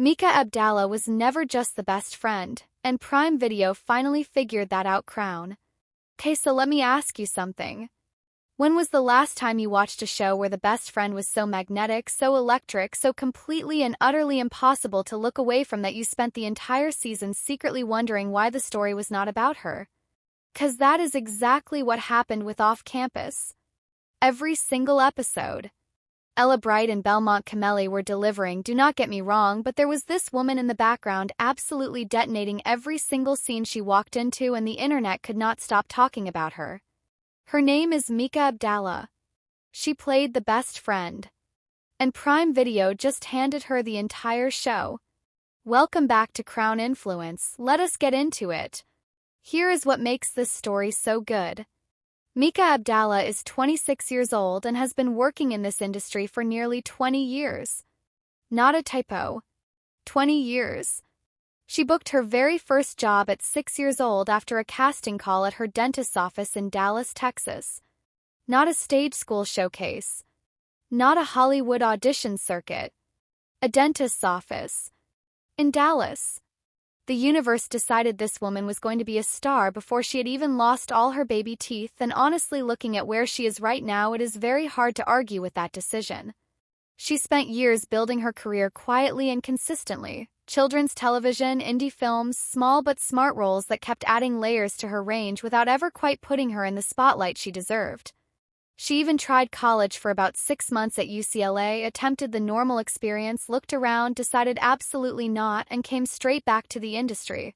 Mika Abdalla was never just the best friend, and Prime Video finally figured that out. Okay, so let me ask you something. When was the last time you watched a show where the best friend was so magnetic, so electric, so completely and utterly impossible to look away from that you spent the entire season secretly wondering why the story was not about her? 'Cause that is exactly what happened with OffCampus. Every single episode. Ella Bright and Belmont Cameli were delivering, do not get me wrong, but there was this woman in the background absolutely detonating every single scene she walked into, and the internet could not stop talking about her. Her name is Mika Abdalla. She played the best friend. And Prime Video just handed her the entire show. Welcome back to Crown Influence, let us get into it. Here is what makes this story so good. Mika Abdalla is 26 years old and has been working in this industry for nearly 20 years. Not a typo. 20 years. She booked her very first job at 6 years old after a casting call at her dentist's office in Dallas, Texas. Not a stage school showcase. Not a Hollywood audition circuit. A dentist's office. In Dallas. The universe decided this woman was going to be a star before she had even lost all her baby teeth, and honestly, looking at where she is right now, it is very hard to argue with that decision. She spent years building her career quietly and consistently. Children's television, indie films, small but smart roles that kept adding layers to her range without ever quite putting her in the spotlight she deserved. She even tried college for about 6 months at UCLA, attempted the normal experience, looked around, decided absolutely not, and came straight back to the industry.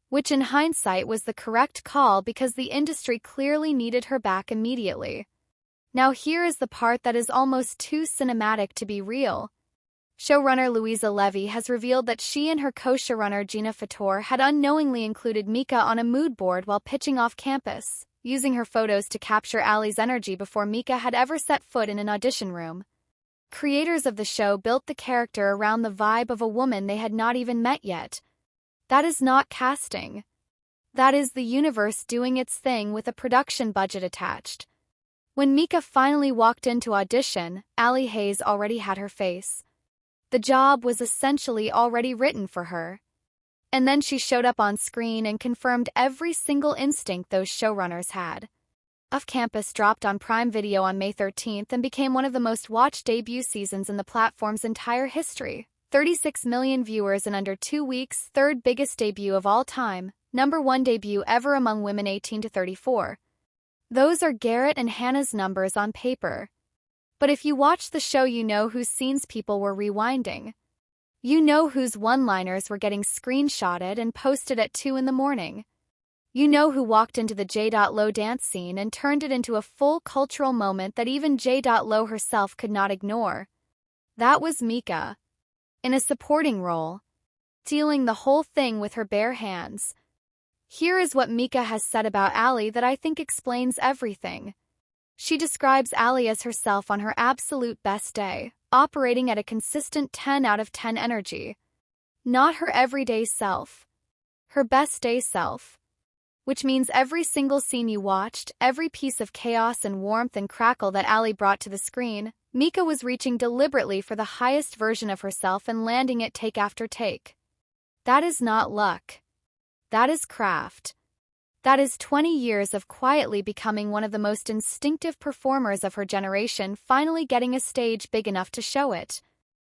Which in hindsight was the correct call because the industry clearly needed her back immediately. Now here is the part that is almost too cinematic to be real. Showrunner Louisa Levy has revealed that she and her co-showrunner Gina Fator had unknowingly included Mika on a mood board while pitching OffCampus, using her photos to capture Allie's energy before Mika had ever set foot in an audition room. Creators of the show built the character around the vibe of a woman they had not even met yet. That is not casting. That is the universe doing its thing with a production budget attached. When Mika finally walked into audition, Allie Hayes already had her face. The job was essentially already written for her. And then she showed up on screen and confirmed every single instinct those showrunners had. OffCampus dropped on Prime Video on May 13th and became one of the most watched debut seasons in the platform's entire history. 36 million viewers in under 2 weeks, third biggest debut of all time, #1 debut ever among women 18 to 34. Those are Garrett and Hannah's numbers on paper. But if you watch the show, you know whose scenes people were rewinding. You know whose one-liners were getting screenshotted and posted at 2 in the morning. You know who walked into the J.Lo dance scene and turned it into a full cultural moment that even J.Lo herself could not ignore. That was Mika. In a supporting role. Dealing the whole thing with her bare hands. Here is what Mika has said about Allie that I think explains everything. She describes Allie as herself on her absolute best day, operating at a consistent 10 out of 10 energy. Not her everyday self. Her best day self. Which means every single scene you watched, every piece of chaos and warmth and crackle that Allie brought to the screen, Mika was reaching deliberately for the highest version of herself and landing it take after take. That is not luck. That is craft. That is 20 years of quietly becoming one of the most instinctive performers of her generation, finally getting a stage big enough to show it.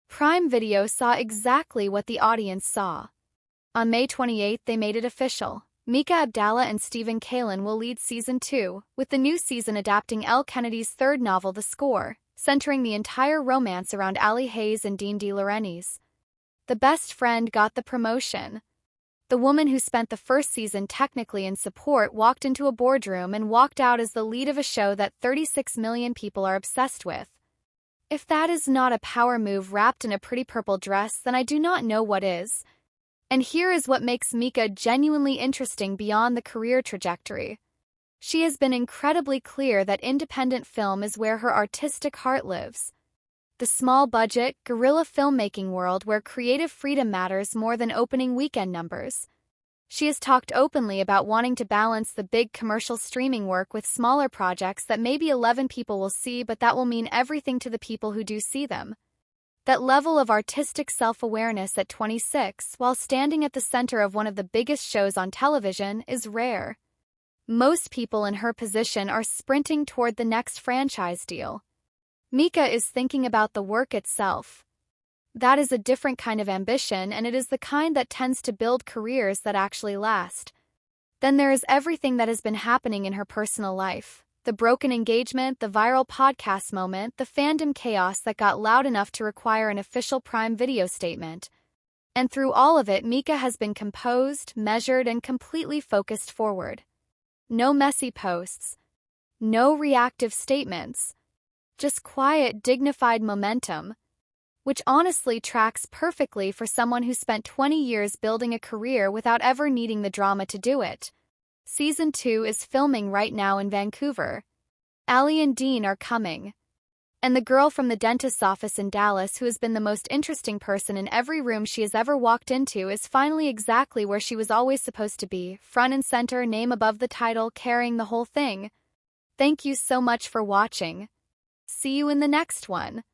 Prime Video saw exactly what the audience saw. On May 28th, they made it official. Mika Abdalla and Stephen Kalin will lead Season 2, with the new season adapting L. Kennedy's third novel, The Score, centering the entire romance around Allie Hayes and Dean DeLaurentis. The best friend got the promotion. The woman who spent the first season technically in support walked into a boardroom and walked out as the lead of a show that 36 million people are obsessed with. If that is not a power move wrapped in a pretty purple dress, then I do not know what is. And here is what makes Mika genuinely interesting beyond the career trajectory. She has been incredibly clear that independent film is where her artistic heart lives. The small-budget, guerrilla filmmaking world where creative freedom matters more than opening weekend numbers. She has talked openly about wanting to balance the big commercial streaming work with smaller projects that maybe 11 people will see, but that will mean everything to the people who do see them. That level of artistic self-awareness at 26 while standing at the center of one of the biggest shows on television is rare. Most people in her position are sprinting toward the next franchise deal. Mika is thinking about the work itself. That is a different kind of ambition, and it is the kind that tends to build careers that actually last. Then there is everything that has been happening in her personal life. The broken engagement, the viral podcast moment, the fandom chaos that got loud enough to require an official Prime Video statement. And through all of it, Mika has been composed, measured, and completely focused forward. No messy posts. No reactive statements. Just quiet, dignified momentum, which honestly tracks perfectly for someone who spent 20 years building a career without ever needing the drama to do it. Season 2 is filming right now in Vancouver. Allie and Dean are coming. And the girl from the dentist's office in Dallas, who has been the most interesting person in every room she has ever walked into, is finally exactly where she was always supposed to be, front and center, name above the title, carrying the whole thing. Thank you so much for watching. See you in the next one.